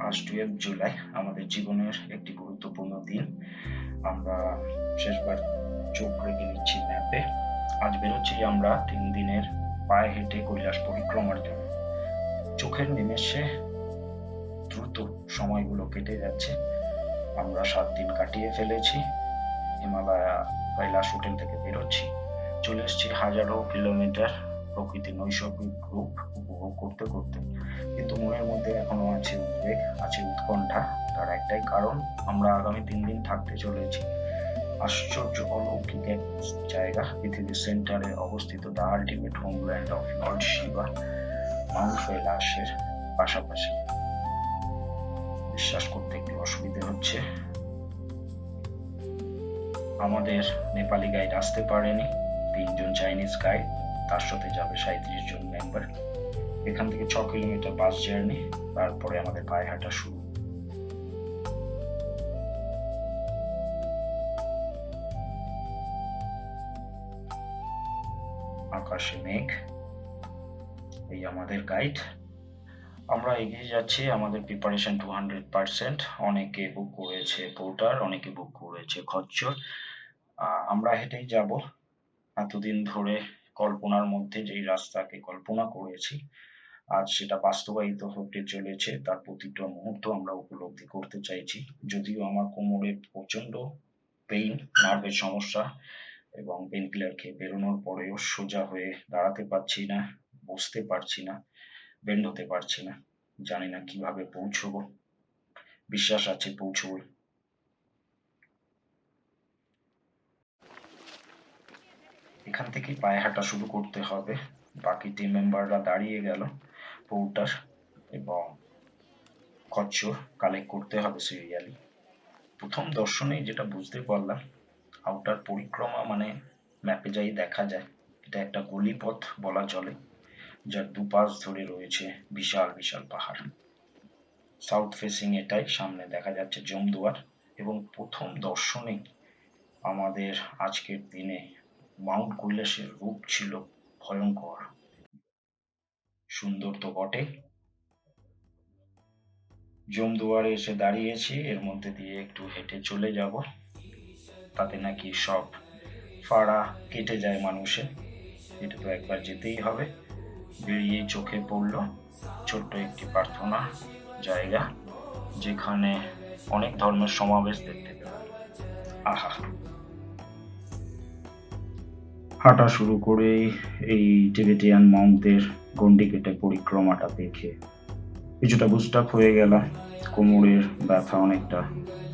আজ 12 জুলাই আমাদের জীবনের একটি গুরুত্বপূর্ণ দিন। আমরা শেষবার চোখ রেখে নিচ্ছি ম্যাপে। আজ বেরোচ্ছি আমরা 3 দিনের পায়ে হেঁটে কৈলাস পরিক্রমার জন্য। চোখের নিমেষে দ্রুত সময়গুলো কেটে যাচ্ছে। আমরা 7 দিন কাটিয়ে ফেলেছি। হিমালয়া কৈলাস হোটেল থেকে বেরোচ্ছি। চলে এসেছি হাজারো কিলোমিটার প্রকৃতির নৈসর্গিক রূপ উপভোগ করতে করতে। কিন্তু মনের মধ্যে এখনো আছে উদ্বেগ, আছে উৎকণ্ঠা। তার একটাই কারণ, আমরা আগামী 3 দিন থাকতে চলেছি আশ্চর্য অলৌকিক এক জায়গা, পৃথিবীর সেন্টারে অবস্থিত the ultimate homeland of Lord Shiva, mount কৈলাসের পাশাপাশি। বিশ্বাস করতে একটু অসুবিধে হচ্ছে। আমাদের নেপালি গাইড আসতে পারেনি, 3 জন চাইনিজ গাইড, তার সাথে যাবে 37 জন মেম্বার। এখান থেকে 6 কিলোমিটার বাস জার্নি, তারপরে আমাদের পায়ে হাঁটা শুরু। আকাশে মেঘ, এই আমাদের গাইড। আমরা এগিয়ে যাচ্ছি, আমাদের প্রিপারেশন 200%। অনেকে বুক করেছে পোর্টার, অনেকে বুক করেছে খচ্চর। আমরা হেঁটেই যাব। এতদিন ধরে কল্পনার মধ্যে যেই রাস্তাকে কল্পনা করেছি, আজ সেটা বাস্তবায়িত হতে চলেছে। তার প্রতিটা মুহূর্ত আমরা উপলব্ধি করতে চাইছি। যদিও আমার কোমরে প্রচন্ড পেইন, নার্ভের সমস্যা, এবং পেইন কিলার খেয়ে বেরোনোর পরেও সোজা হয়ে দাঁড়াতে পারছি না, বসতে পারছি না, বেন্ড হতে পারছি না। জানি না কিভাবে পৌঁছবো। বিশ্বাস আছে পৌঁছবো। এখান থেকেই পায়ে হাঁটা শুরু করতে হবে। বাকি টিম মেম্বাররা দাঁড়িয়ে গেল। পোর্টার এবং খচ্চর কালেক্ট করতে হবে সিরিয়ালি। প্রথম দর্শনেই যেটা বুঝতে পারলাম, আউটার পরিক্রমা মানে ম্যাপে যাই দেখা যায় এটা একটা গলিপথ বলা চলে, যার দুপাশ ধরে রয়েছে বিশাল বিশাল পাহাড়। সাউথ ফেসিং এটাই, সামনে দেখা যাচ্ছে জমদুয়ার। এবং প্রথম দর্শনেই আমাদের আজকের দিনে মাউন্ট কৈলাসের রূপ ছিল ভয়ঙ্কর। সুন্দর তো বটে। জমদুয়ারে এসে দাঁড়িয়েছি, এর মধ্যে দিয়ে একটু হেঁটে চলে যাব, তাতে নাকি সব ফাড়া কেটে যায় মানুষের। এটা তো একবার যেতেই হবে। বেরিয়েই চোখে পড়ল ছোট্ট একটি প্রার্থনা জায়গা, যেখানে অনেক ধর্মের সমাবেশ দেখতে পেলাম। আহা, হাঁটা শুরু করেই এই টিবেটিয়ান মঙ্কদের গন্ডি কেটে পরিক্রমাটা দেখে কিছুটা বুস্ট আপ হয়ে গেলাম। কোমরের ব্যথা অনেকটা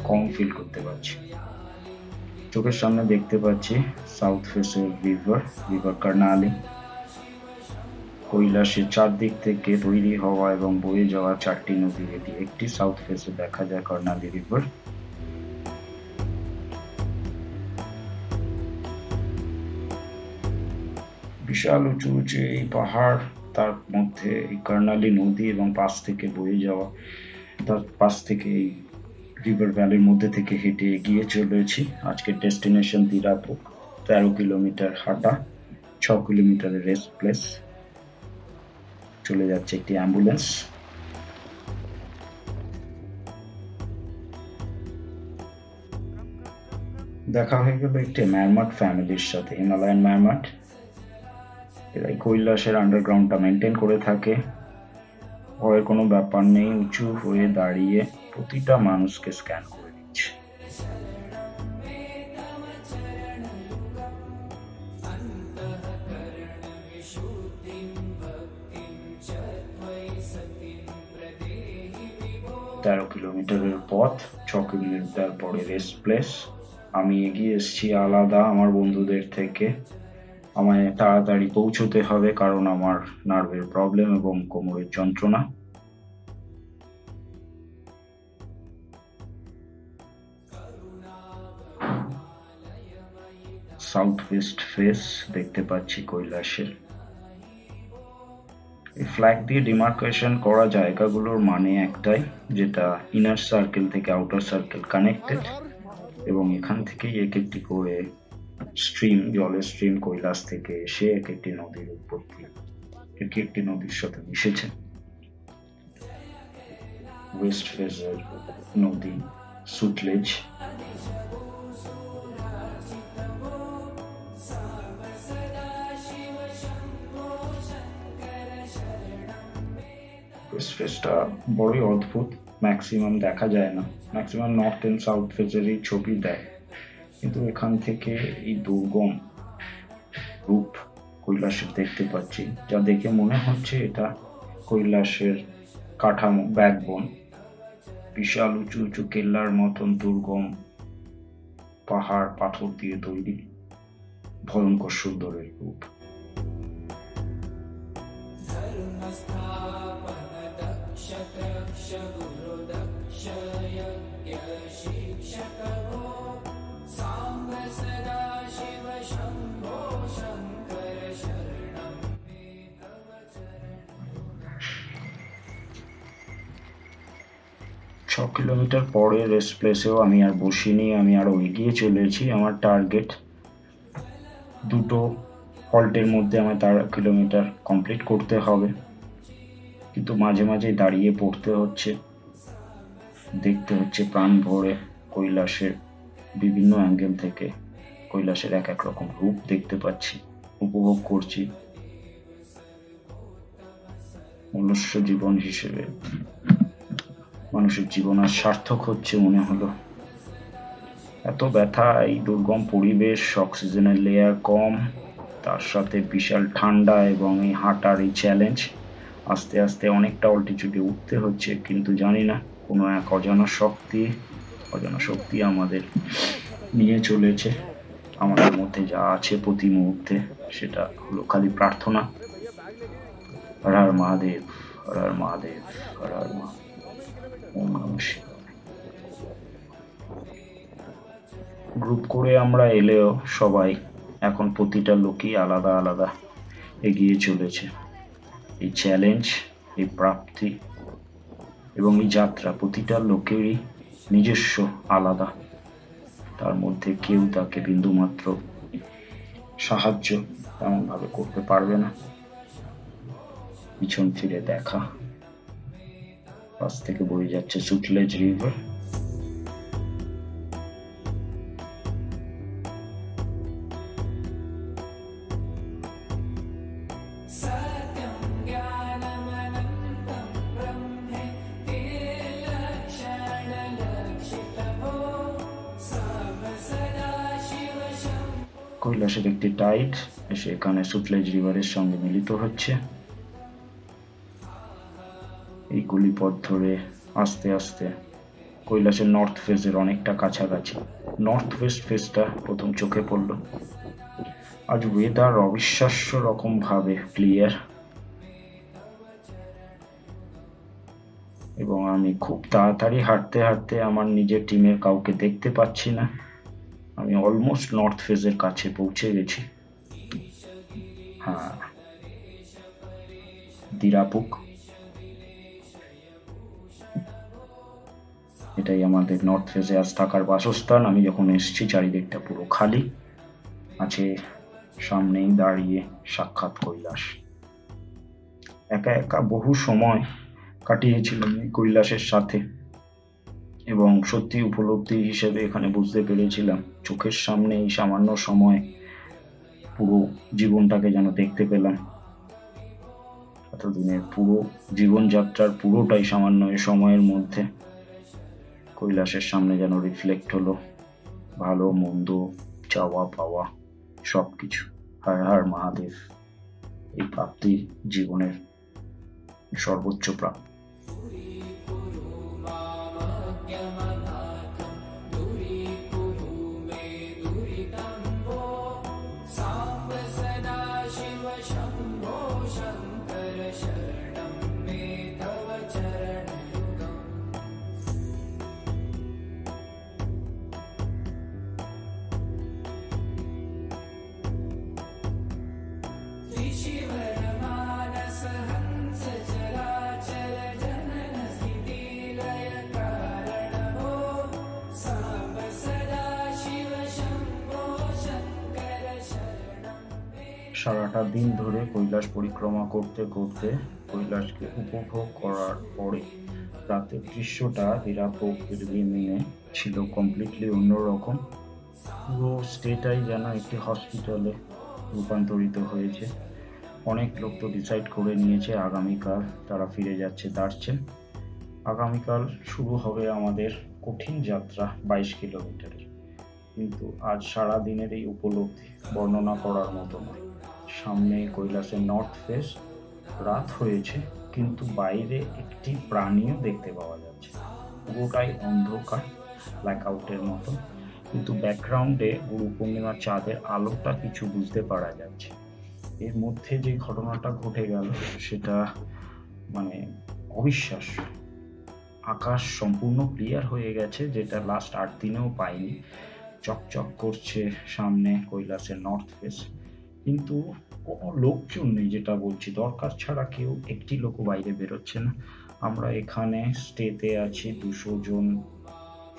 কম ফিল করতে পারছি। চোখের সামনে দেখতে পাচ্ছি সাউথ ফেসের রিভার কর্ণালী। কৈলাসের চারদিক থেকে তৈরি হওয়া এবং বয়ে যাওয়া 4টি নদীর এটি একটি। সাউথ ফেসে দেখা যায় কর্ণালী রিভার। বিশাল উঁচু উঁচু এই পাহাড়, তার মধ্যে এই কর্ণালী নদী এবং পাশ থেকে বয়ে যাওয়া, তার পাশ থেকে এই রিভার ভ্যালির মধ্যে থেকে হেঁটে এগিয়ে চলেছি। আজকের ডেস্টিনেশন তিরাপুর। 13 কিলোমিটার হাঁটা, 6 কিলোমিটারের রেস্ট প্লেস। চলে যাচ্ছে একটি অ্যাম্বুলেন্স। দেখা হয়ে গেল একটি ম্যারমাট ফ্যামিলির সাথে, হিমালয়ান ম্যারমাট। এরাই কৈলাসের আন্ডারগ্রাউন্ডটা মেনটেন করে থাকে। ভয়ের কোনো ব্যাপার নেই, উঁচু হয়ে দাঁড়িয়ে প্রতিটা মানুষকে স্ক্যান করে দিচ্ছে। তেরো কিলোমিটারের পথ, 6 কিলোমিটার পরে রেস্ট প্লেস। আমি এগিয়ে এসেছি আলাদা আমার বন্ধুদের থেকে। আমায় তাড়াতাড়ি পৌঁছতে হবে, কারণ আমার নার্ভের প্রবলেম এবং কোমরের যন্ত্রণা। সাউথ ওয়েস্ট ফেস দেখতে পাচ্ছি কৈলাসের। এই ফ্ল্যাগ দিয়ে ডিমার্কেশন করা জায়গাগুলোর মানে একটাই, যেটা ইনার সার্কেল থেকে আউটার সার্কেল কানেক্টেড, এবং এখান থেকেই এক একটি করে স্ট্রিম, জলের স্ট্রিম কৈলাস থেকে এসে এক একটি নদীর উৎপত্তি, এক একটি নদীর সাথে মিশেছে। ওয়েস্ট ফেজের নদী সুটলেজ। ওয়েস্ট ফেজটা বড়ই অদ্ভুত, ম্যাক্সিমাম দেখা যায় না, ম্যাক্সিমাম নর্থ এন্ড সাউথ ফেজেরই ছবি দেয়, কিন্তু এখান থেকে এই দুর্গম রূপ কৈলাসের দেখতে পাচ্ছি, যা দেখে মনে হচ্ছে এটা কৈলাসের কাঠামো, ব্যাকবোন। বিশাল উঁচু উঁচু কেল্লার মতন দুর্গম পাহাড় পাথর দিয়ে তৈরি, ভয়ঙ্কর সুন্দরের রূপ। কিলোমিটার পরে রেস্ট প্লেসেও আমি আর বসিনি, আমি আরো এগিয়ে চলেছি। আমার টার্গেট দুটো হল্টের মধ্যে আমার 13 কিলোমিটার কমপ্লিট করতে হবে, কিন্তু মাঝে মাঝে দাঁড়িয়ে পড়তে হচ্ছে, দেখতে হচ্ছে প্রাণ ভরে কৈলাসের বিভিন্ন অ্যাঙ্গেল থেকে কৈলাসের এক এক রকম রূপ দেখতে পাচ্ছি, উপভোগ করছি। মনুষ্য জীবন হিসেবে মানুষের জীবন আর সার্থক হচ্ছে মনে হলো। এত ব্যথা, এই দুর্গম পরিবেশ, অক্সিজেনের লেয়ার কম, তার সাথে বিশাল ঠান্ডা এবং এই হাঁটার এই চ্যালেঞ্জ। আস্তে আস্তে অনেকটা অল্টিটিউডে উঠতে হচ্ছে, কিন্তু জানি না কোনো এক অজানা শক্তি আমাদের নিয়ে চলেছে। আমাদের মধ্যে যা আছে প্রতি মুহূর্তে সেটা হলো খালি প্রার্থনা, হর হর মহাদেব, হর হর মহাদেব, হর হর মহাদেব, ওম নমঃ শিবায়। গ্রুপ করে আমরা এলেও সবাই এখন প্রতিটা লোকই আলাদা আলাদা এগিয়ে চলেছে। এই চ্যালেঞ্জ, এই প্রাপ্তি এবং এই যাত্রা প্রতিটা লোকেরই নিজস্ব আলাদা, তার মধ্যে কেউ তাকে বিন্দুমাত্র সাহায্য তেমন ভাবে করতে পারবে না। পিছন ফিরে দেখা, পাশ থেকে বয়ে যাচ্ছে সুটলেজ রিভার। কৈলাসের একটি টাইড এসে এখানে সুটলেজ রিভারের সঙ্গে মিলিত হচ্ছে। এই গলিপথ ধরে আস্তে আস্তে কৈলাসের নর্থ ফেজের অনেকটা কাছাকাছি। নর্থ ওয়েস্ট ফেজটা প্রথম চোখে পড়ল। আজ ওয়েদার অবিশ্বাস্য রকম ভাবে ক্লিয়ার, এবং আমি খুব তাড়াতাড়ি হাঁটতে হাঁটতে আমার নিজের টিমের কাউকে দেখতে পাচ্ছি না। আমি অলমোস্ট নর্থ ফেজের কাছে পৌঁছে গেছি। হ্যাঁ, দিরাপুক, এটাই আমাদের নর্থ ফেজে আজ থাকার বাসস্থান। আমি যখন এসেছি চারিদিকটা পুরো খালি আছে, সামনেই দাঁড়িয়ে সাক্ষাৎ কৈলাস। একা একা বহু সময় কাটিয়েছিলাম এই কৈলাসের সাথে, এবং সত্যি উপলব্ধি হিসেবে এখানে বুঝতে পেরেছিলাম চোখের সামনে এই সামান্য সময় পুরো জীবনটাকে যেন দেখতে পেলাম। এতদিনের পুরো জীবনযাত্রার পুরোটাই সামান্য এই সময়ের মধ্যে কৈলাসের সামনে যেন রিফ্লেক্ট হলো, ভালো মন্দ, চাওয়া পাওয়া সবকিছু। হর হর মহাদেব, এই প্রাপ্তি জীবনের সর্বোচ্চ প্রাপ্তি। সারাটা দিন ধরে কৈলাস পরিক্রমা করতে করতে কৈলাসকে উপভোগ করার পরে রাতের দৃশ্যটা দিনে ছিল কমপ্লিটলি অন্যরকম। পুরো স্টেটাই যেন একটি হসপিটালে রূপান্তরিত হয়েছে। অনেক লোক তো ডিসাইড করে নিয়েছে আগামীকাল তারা ফিরে যাচ্ছে দার্চেন। আগামীকাল শুরু হবে আমাদের কঠিন যাত্রা 22 কিলোমিটারের। কিন্তু আজ সারা দিনের এই উপলব্ধি বর্ণনা করার মতো নয়। সামনে কৈলাসের নর্থ ফেস, রাত হয়েছে কিন্তু বাইরে একটি প্রাণীও দেখতে পাওয়া যাচ্ছে। পুরোটাই অন্ধকার, ব্ল্যাক আউটের মতো, কিন্তু ব্যাকগ্রাউন্ডে গুরু পূর্ণিমার চাঁদের আলোটা কিছু বুঝতে পারা যাচ্ছে। এর মধ্যে যে ঘটনাটা ঘটে গেল সেটা মানে অবিশ্বাস্য। আকাশ সম্পূর্ণ ক্লিয়ার হয়ে গেছে, যেটা লাস্ট 8 দিনেও পাইনি। চকচক করছে সামনে কৈলাসের নর্থ ফেস, কিন্তু কোনো লোকজন নেই। যেটা বলছি, দরকার ছাড়া কেউ একটি লোক বাইরে বেরোচ্ছে না। আমরা এখানে স্টেতে আছি 200 জন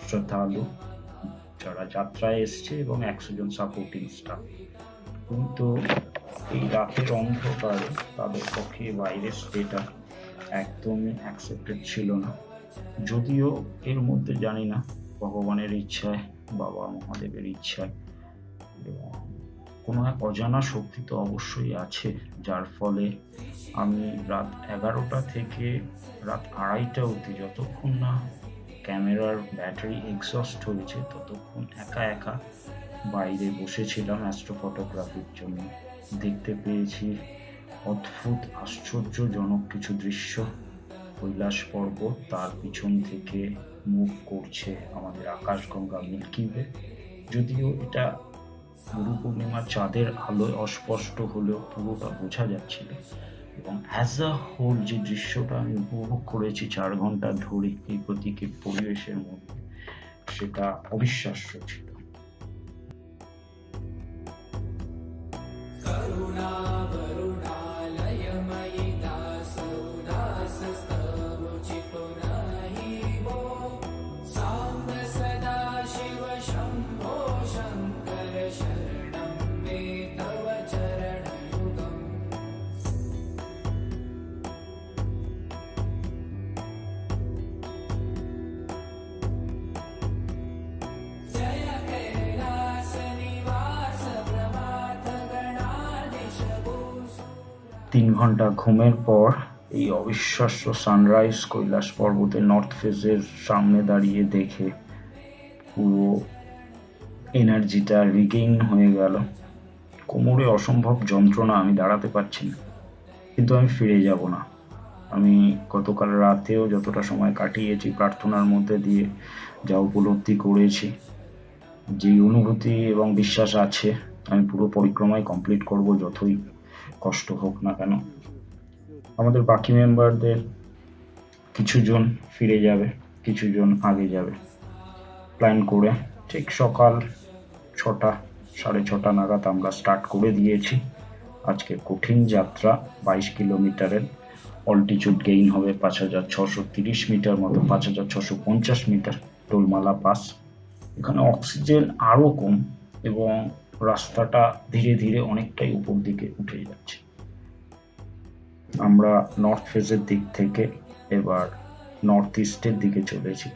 শ্রদ্ধালু যারা যাত্রায় এসছে এবং 100 জন সাপোর্টিং স্টাফ। কিন্তু এই রাতের অন্ধকারে তাদের পক্ষে বাইরে স্টেটা একদমই অ্যাকসেপ্টেড ছিল না। যদিও এর মধ্যে জানি না ভগবানের ইচ্ছায়, বাবা মহাদেবের ইচ্ছায় এবং কোনো এক অজানা শক্তি তো অবশ্যই আছে, যার ফলে আমি রাত 11টা থেকে রাত 2:30 অবধি, যতক্ষণ না ক্যামেরার ব্যাটারি এক্সস্ট হয়েছে, ততক্ষণ একা একা বাইরে বসেছিলাম অ্যাস্ট্রোফটোগ্রাফির জন্য। দেখতে পেয়েছি অদ্ভুত আশ্চর্যজনক কিছু দৃশ্য। কৈলাস পর্বত, তার পিছন থেকে মুভ করছে আমাদের আকাশগঙ্গা মিল্কি ওয়ে। যদিও এটা গুরু পূর্ণিমার চাঁদের আলোয় অস্পষ্ট হলেও পুরোটা বোঝা যাচ্ছিল, এবং অ্যাজ আ হোল যে দৃশ্যটা আমি উপভোগ করেছি 4 ঘন্টা ধরে এই প্রতীকের পরিবেশের মধ্যে, সেটা অবিশ্বাস্য ছিল। তিন ঘন্টা ঘুমের পর এই অবিশ্বাস্য সানরাইজ কৈলাস পর্বতের নর্থ ফেসের সামনে দাঁড়িয়ে দেখে পুরো এনার্জিটা রিগেইন হয়ে গেল। কোমরে অসম্ভব যন্ত্রণা, আমি দাঁড়াতে পারছি না, কিন্তু আমি ফিরে যাব না। আমি গতকাল রাতেও যতটা সময় কাটিয়েছি প্রার্থনার মধ্যে দিয়ে, যা উপলব্ধি করেছি, যে অনুভূতি এবং বিশ্বাস আছে, আমি পুরো পরিক্রমায় কমপ্লিট করব, যতই কষ্ট হোক না কেন। আমাদের বাকি মেম্বারদের কিছু জন ফিরে যাবে, কিছু জন আগে যাবে। প্ল্যান করে ঠিক সকাল 6টা 6:30 নাগাদ আমরা স্টার্ট করে দিয়েছি আজকে কঠিন যাত্রা 22 কিলোমিটারের। অল্টিটিউড গেইন হবে 5630 মিটার মতো, 5650 মিটার টোলমালা পাস। এখানে অক্সিজেন আরো কম এবং রাস্তাটা ধীরে ধীরে অনেকটাই উপর দিকে উঠে যাচ্ছে। আমরা নর্থ ফেসের দিক থেকে এবার নর্থ ইস্টের দিকে চলেছি।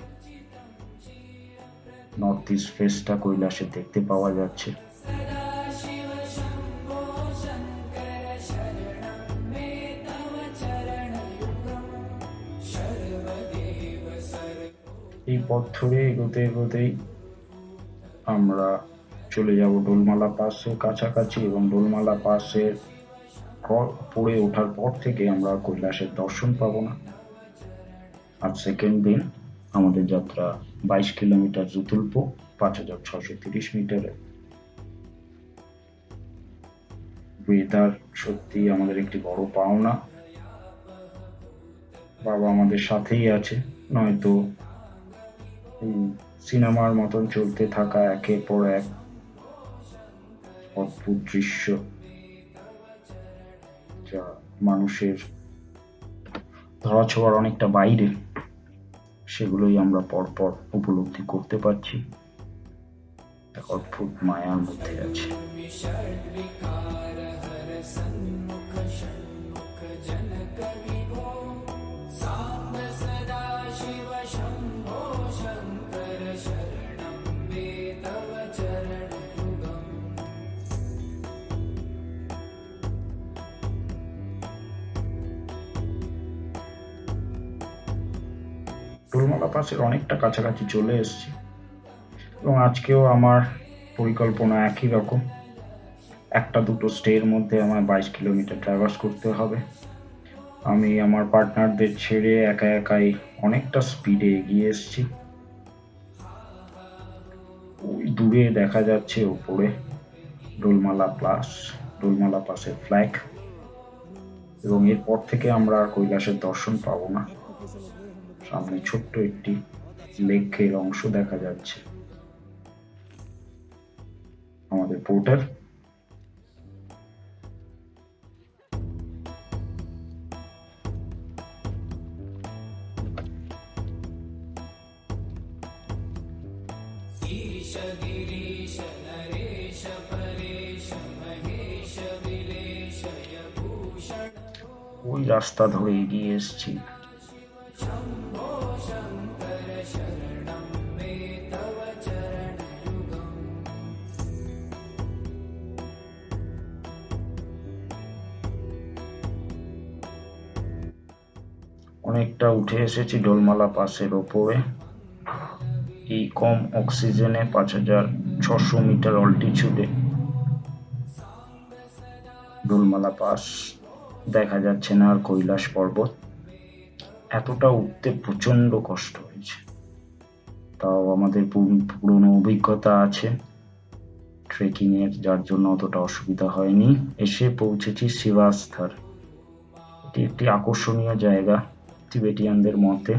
নর্থ ইস্ট ফেসটা কৈলাসে দেখতে পাওয়া যাচ্ছে। এই পথ ধরে এগোতে এগোতেই আমরা চলে যাব ডোলমালা পাসের কাছাকাছি, এবং ডোলমালা পাসের পড়ে ওঠার পর থেকে আমরা কৈলাসের দর্শন পাবো না। আজ সেকেন্ড দিন, আমাদের যাত্রা 22 কিলোমিটার জুতুলপো 5630 মিটারে। ওয়েদার সত্যি আমাদের একটি বড় পাওনা। বাবা আমাদের সাথেই আছে, নয়তো সিনেমার মতন চলতে থাকা একের পর এক অদ্ভুত দৃশ্য, যা মানুষের ধরাছোঁয়ার অনেকটা বাইরে, সেগুলোই আমরা পরপর উপলব্ধি করতে পারছি। এক অদ্ভুত মায়ার মধ্যে আছে। ডোলমালা পাসের অনেকটা কাছাকাছি চলে এসেছি এবং আজকেও আমার পরিকল্পনা একই রকম। একটা দুটো স্টের মধ্যে আমার 22 কিলোমিটার ট্রাভার্স করতে হবে। আমি আমার পার্টনারদের ছেড়ে একা একাই অনেকটা স্পিডে এগিয়ে এসেছি। ওই দূরে দেখা যাচ্ছে উপরে ডোলমালা পাসের ফ্ল্যাগ, এবং এরপর থেকে আমরা আর কৈলাসের দর্শন পাবো না। সামনে ছোট্ট একটি লেকের অংশ দেখা যাচ্ছে। আমাদের পোর্টার ওই রাস্তা ধরে এগিয়ে এসেছি। অনেকটা উঠে এসেছি ডোলমালা পাসের ওপরে। এই কম অক্সিজেনে 5600 মিটার অল্টিটিউডে ডোলমালা পাস দেখা যাচ্ছে না আর কৈলাস পর্বত। এতটা উঠতে প্রচন্ড কষ্ট হয়েছে, তাও আমাদের পুরনো অভিজ্ঞতা আছে ট্রেকিং এর, যার জন্য অতটা অসুবিধা হয়নি। এসে পৌঁছেছি শিবাস্থর। এটি একটি আকর্ষণীয় জায়গা তিবেটিয়ানদের মতে।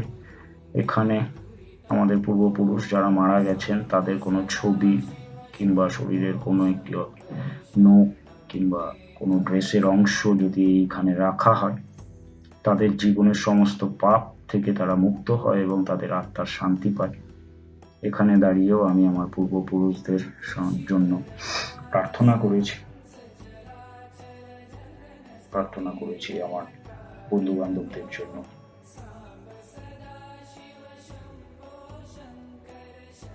এখানে আমাদের পূর্বপুরুষ যারা মারা গেছেন তাদের কোনো ছবি কিংবা শরীরের কোনো একটি নখ কিংবা কোনো ড্রেসের অংশ যদি এইখানে রাখা হয়, তাদের জীবনের সমস্ত পাপ থেকে তারা মুক্ত হয় এবং তাদের আত্মার শান্তি পায়। এখানে দাঁড়িয়েও আমি আমার পূর্বপুরুষদের জন্য প্রার্থনা করেছি আমার বন্ধু বান্ধবদের জন্য।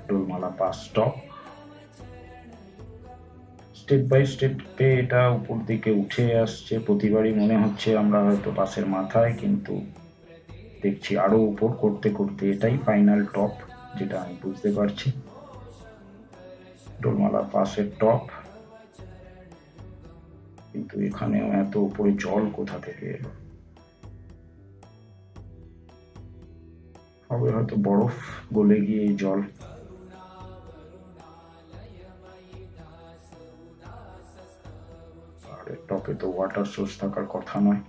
ডোলমালা পাস স্টপ। স্টেপ বাই স্টেপে এটা উপর দিকে উঠে আসছে। প্রতিবারই মনে হচ্ছে আমরা হয়তো পাসের মাথায়, কিন্তু দেখছি আরো উপর করতে করতে এটাই ফাইনাল টপ, যেটা আমি বুঝতে পারছি। ডোলমালা পাসের টপ, কিন্তু এখানেও এত উপরে জল কোথা থেকে এলো? হবে হয়তো বরফ গলে গিয়ে জল। আর টপে তো ওয়াটার সোর্স থাকার কথা নয়।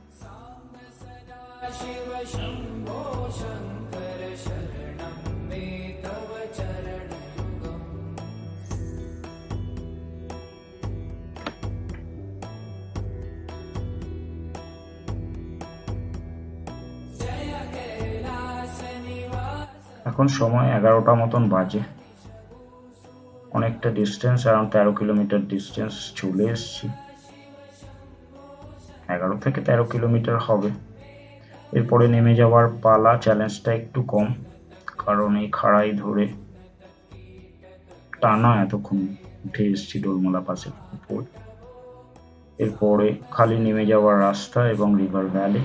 এখন সময় 11টা মতন বাজে। অনেকটা ডিস্টেন্স, অ্যারাউন্ড 13 কিলোমিটার ডিস্টেন্স চলে এসেছি। 11 থেকে 13 কিলোমিটার হবে। এরপরে নেমে যাওয়ার পালা। চ্যালেঞ্জটা একটু কম, কারণ এই খাড়াই ধরে টানা এতক্ষণ উঠে এসেছি ডোলমালা পাসের উপর। এরপরে খালি নেমে যাওয়ার রাস্তা এবং রিভার ভ্যালি।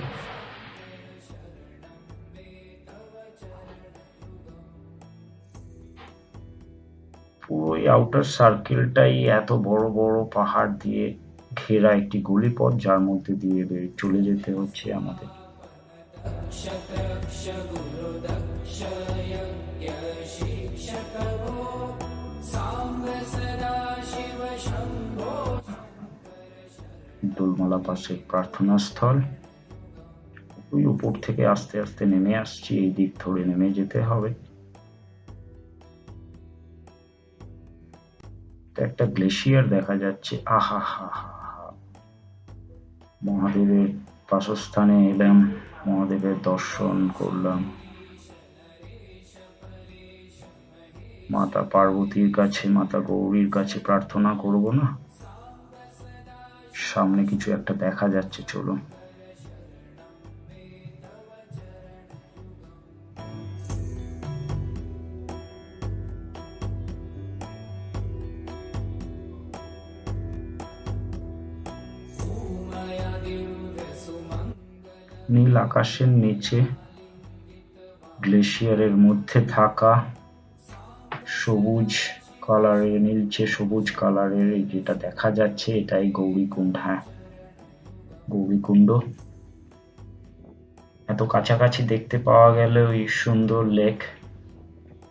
পুরো আউটার সার্কেলটাই এত বড় বড় পাহাড় দিয়ে ঘেরা একটি গলিপথ, যার মধ্যে দিয়ে চলে যেতে হচ্ছে আমাদের। ডোলমালা পাসের প্রার্থনা স্থল। ওই উপর থেকে আস্তে আস্তে নেমে আসছি, এই দিক ধরে নেমে যেতে হবে। একটা গ্লেশিয়ার দেখা যাচ্ছে। আহা হা হা হা, মহাদেবের বাসস্থানে এলাম, মহাদেবের দর্শন করলাম। মাতা পার্বতীর কাছে, মাতা গৌরীর কাছে প্রার্থনা করব না? সামনে কিছু একটা দেখা যাচ্ছে, চলুন। নীল আকাশের নিচে গ্লেশিয়ারের মধ্যে থাকা সবুজ কালারের, নীলচে সবুজ কালারের যেটা দেখা যাচ্ছে এটাই গৌরীকুণ্ড। হ্যাঁ, গৌরীকুণ্ড এত কাছাকাছি দেখতে পাওয়া গেলেও এই সুন্দর লেক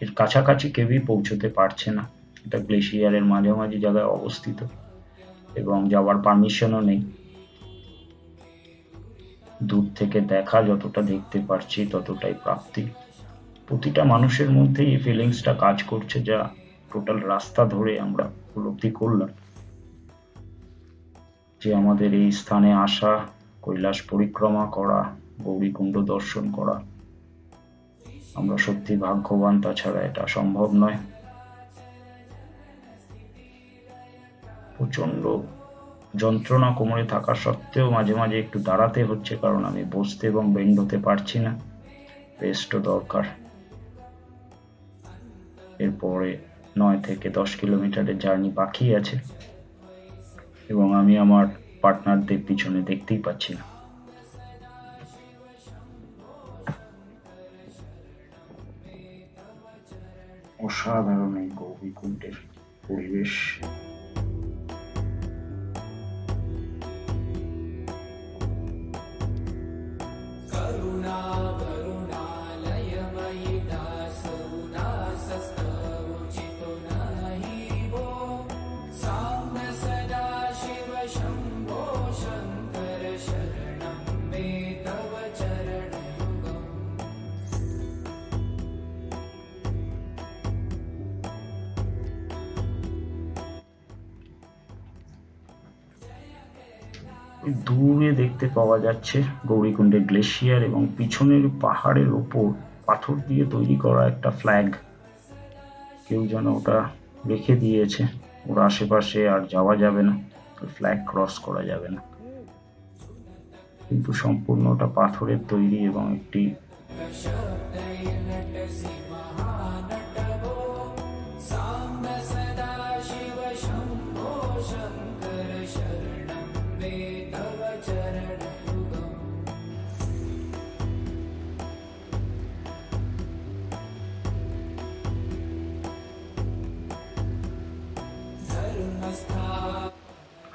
এর কাছাকাছি কেউই পৌঁছতে পারছে না। এটা গ্লেশিয়ারের মাঝামাঝি জায়গায় অবস্থিত এবং যাওয়ার পারমিশনও নেই। দূর থেকে দেখা যতটা দেখতে পারছি ততটাই প্রাপ্তি। প্রতিটা মানুষের মধ্যে এই ফিলিংসটা কাজ করছে, যা টোটাল রাস্তা ধরে আমরা উপলব্ধি করলাম যে আমাদের এই স্থানে আসা, কৈলাস পরিক্রমা করা, গৌরীকুণ্ড দর্শন করা, আমরা সত্যি ভাগ্যবান, তাছাড়া এটা সম্ভব নয়। প্রচন্ড যন্ত্রণা কোমরে থাকা সত্ত্বেও মাঝে মাঝে একটু দাঁড়াতে হচ্ছে, কারণ আমি বসতে এবং বেন্ড হতে পারছি না, রেস্টও দরকার। এরপরে 9 থেকে 10 কিলোমিটারের জার্নি বাকি আছে এবং আমি আমার পার্টনারদের পিছনে দেখতেই পাচ্ছি না। অসাধারণ এই গৌরীকুণ্ডের পরিবেশ। দূরে দেখতে পাওয়া যাচ্ছে গৌরীকুণ্ডের গ্লেশিয়ার এবং পিছনের পাহাড়ের ওপর পাথর দিয়ে তৈরি করা একটা ফ্ল্যাগ। কেউ যেন ওটা রেখে দিয়েছে, ওর আশেপাশে আর যাওয়া যাবে না, ফ্ল্যাগ ক্রস করা যাবে না, কিন্তু সম্পূর্ণ ওটা পাথরের তৈরি এবং একটি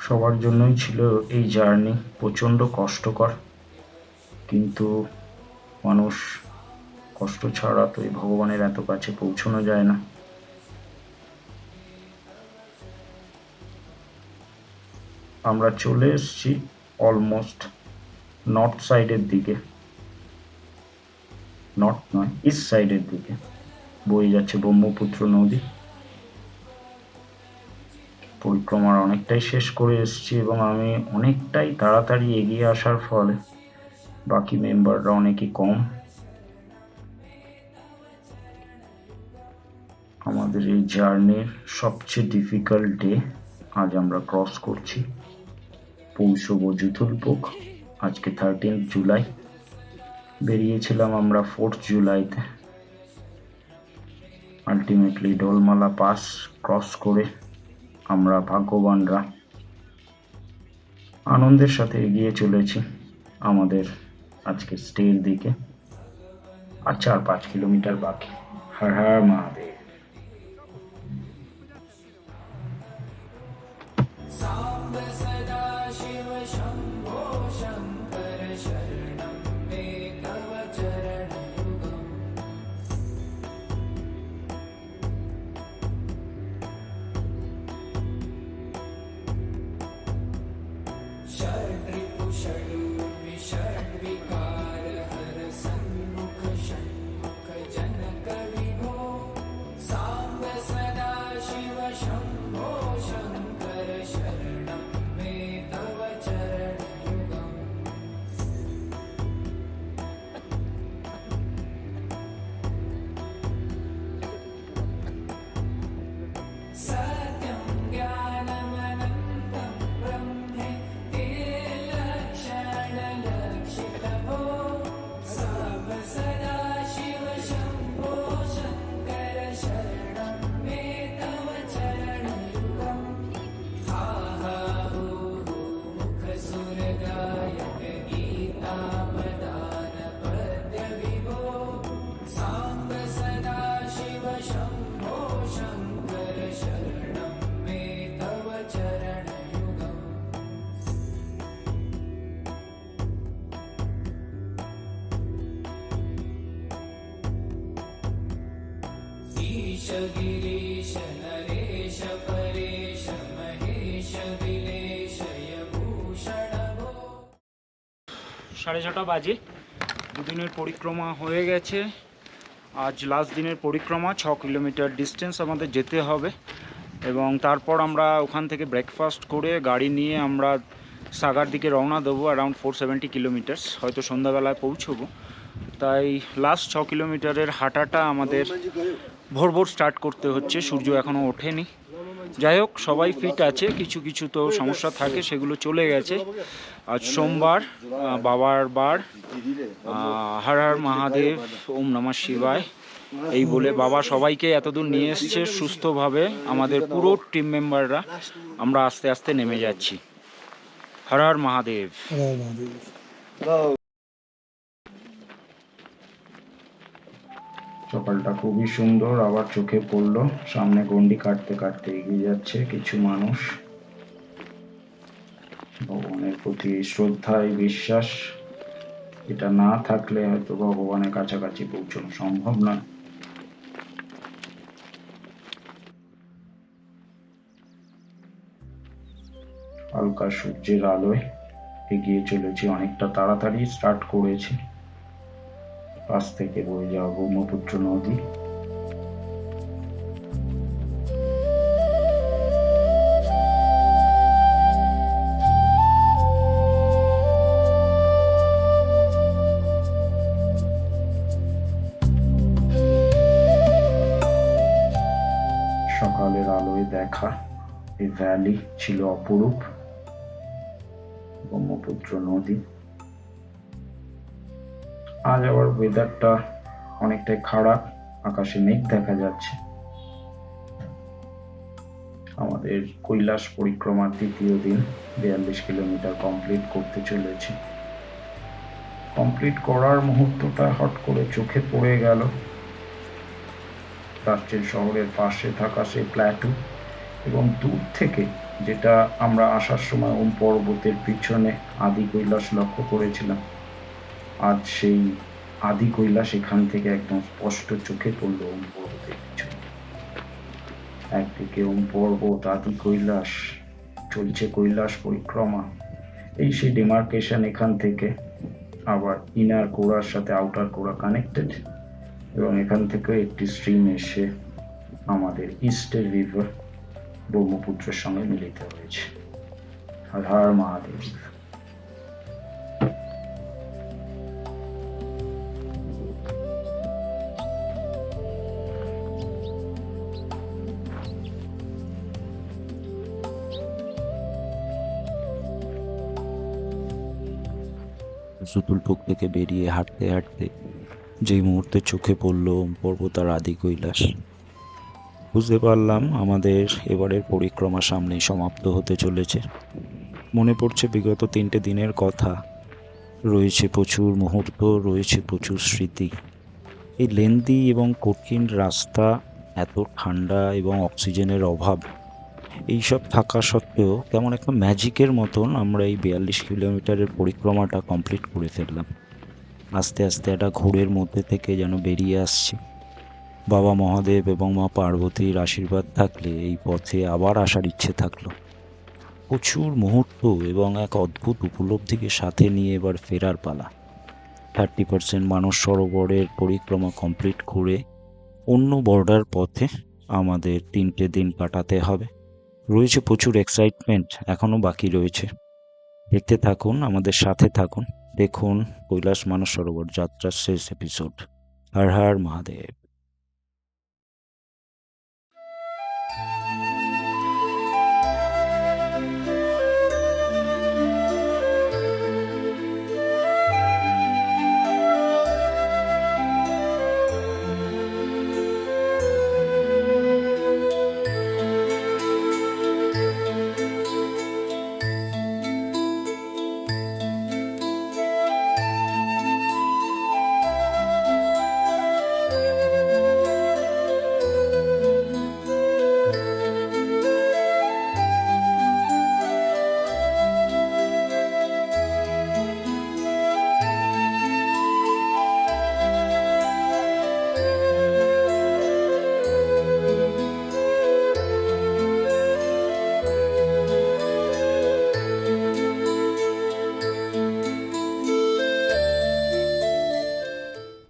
সবার জন্যই ছিল এই জার্নি প্রচন্ড কষ্টকর, কিন্তু মানুষ কষ্ট ছাড়া তো এই ভগবানের এত কাছে পৌঁছানো যায় না। আমরা চলে এসেছি অলমোস্ট নর্থ সাইডের দিকে, নর্থ নয় ইস্ট সাইডের দিকে বয়ে যাচ্ছে ব্রহ্মপুত্র নদী। পরিক্রমার অনেকটাই শেষ করে এসেছি এবং আমি অনেকটাই তাড়াতাড়ি এগিয়ে আসার ফলে বাকি মেম্বাররা অনেকই কম। আমাদের এই জার্নির সবচেয়ে ডিফিকাল্ট ডে আজ আমরা ক্রস করছি। পৌঁছবো জুথুলপুক আজকে 13 জুলাই, বেরিয়েছিলাম আমরা 4 জুলাইতে। আলটিমেটলি ডোলমালা পাস ক্রস করে আমরা ভাগ্যবানরা আনন্দের সাথে এগিয়ে চলেছি আমাদের আজকে স্টের দিকে। আর 4-5 কিলোমিটার বাকি। হর হর মহাদেব। गिरीश नरेश परेश महेश दिलेशय भूषण भो। 6:30 বাজে। দুদিনের পরিক্রমা হয়ে গেছে। আজ লাস্ট দিনের পরিক্রমা, 6 কিলোমিটার ডিস্টেন্স আমাদের যেতে হবে এবং তারপর আমরা ওখান থেকে ব্রেকফাস্ট করে গাড়ি নিয়ে আমরা সাগার দিকে রওনা দেবো। অ্যারাউন্ড 470 কিলোমিটার্স, হয়তো সন্ধ্যাবেলায় পৌঁছবো। তাই লাস্ট 6 কিলোমিটারের হাঁটাটা আমাদের ভোর ভোর স্টার্ট করতে হচ্ছে, সূর্য এখনও ওঠেনি। যাই হোক, সবাই ফিট আছে, কিছু কিছু তো সমস্যা থাকে, সেগুলো চলে গেছে। আজ সোমবার, বাবার বার। হর হর মহাদেব, ওম নমঃ শিবায় এই বলে বাবা সবাইকে এতদূর নিয়ে এসছে সুস্থভাবে। আমাদের পুরো টিম মেম্বাররা আমরা আস্তে আস্তে নেমে যাচ্ছি। হর হর মহাদেব। সকালটা খুবই সুন্দর, আবার চোখে পড়লো সামনে গন্ডি কাটতে কাটতে এগিয়ে যাচ্ছে কিছু মানুষ। ভগবানের প্রতি শ্রদ্ধায় বিশ্বাস, এটা না থাকলে হয়তো ভগবানের কাছাকাছি পৌঁছানো সম্ভব না। হালকা সূর্যের আলোয় এগিয়ে চলেছি, অনেকটা তাড়াতাড়ি স্টার্ট করেছি। পাশ থেকে বয়ে যাওয়া ব্রহ্মপুত্র নদী। সকালের আলোয় দেখা এই ভ্যালি ছিল অপরূপ। ব্রহ্মপুত্র নদী। আজ আবার ওয়েদারটা অনেকটাই খারাপ, আকাশে মেঘ দেখা যাচ্ছে। আমাদের কৈলাস পরিক্রমার তৃতীয় দিন, 42 কিলোমিটার কমপ্লিট করতে চলেছি। কমপ্লিট করার মুহূর্তটা হট করে চোখে পড়ে গেল রাষ্ট্রের শহরের পাশে থাকা সেই প্ল্যাটু, এবং দূর থেকে যেটা আমরা আসার সময় ওম পর্বতের পিছনে আদি কৈলাস লক্ষ্য করেছিলাম, আজ সেই আদি কৈলাস এখান থেকে একদম স্পষ্ট চোখে পড়লো ওম পর্বতের পিছনে। একদিকে ওম পর্বত, আদি কৈলাস, চলছে কৈলাস পরিক্রমা। এই সেই ডিমার্কেশন, এখান থেকে আবার ইনার কোরার সাথে আউটার কোরা কানেক্টেড, এবং এখান থেকে একটি স্ট্রিম এসে আমাদের ইস্টের রিভার ব্রহ্মপুত্রের সঙ্গে মিলিত হয়েছে। হর হর মহাদেব। সুতুলপুক থেকে বেরিয়ে হাঁটতে হাঁটতে যেই মুহূর্তে চোখে পড়ল পর্বত আর আদি কৈলাস, বুঝতে পারলাম আমাদের এবারের পরিক্রমা সামনেই সমাপ্ত হতে চলেছে। মনে পড়ছে বিগত 3টে দিনের কথা। রয়েছে প্রচুর মুহূর্ত, রয়েছে প্রচুর স্মৃতি। এই লেন্দি এবং কঠিন রাস্তা, এত ঠান্ডা এবং অক্সিজেনের অভাব, এইসব থাকা সত্ত্বেও কেমন একটা ম্যাজিকের মতন আমরা এই 42 কিলোমিটারের পরিক্রমাটা কমপ্লিট করে ফেললাম। আস্তে আস্তে একটা ঘোরের মধ্যে থেকে যেন বেরিয়ে আসছি। বাবা মহাদেব এবং মা পার্বতীর আশীর্বাদ থাকলে এই পথে আবার আসার ইচ্ছে থাকলো। প্রচুর মুহূর্ত এবং এক অদ্ভুত উপলব্ধিকে সাথে নিয়ে এবার ফেরার পালা। 30% মানস সরোবরের পরিক্রমা কমপ্লিট করে অন্য বর্ডার পথে আমাদের 3টে দিন কাটাতে হবে। রয়েছে প্রচুর এক্সাইটমেন্ট, এখনো বাকি রয়েছে। দেখতে থাকুন, আমাদের সাথে থাকুন, দেখুন কৈলাস মানস সরোবর যাত্রার শেষ এপিসোড। হর হর মহাদেব।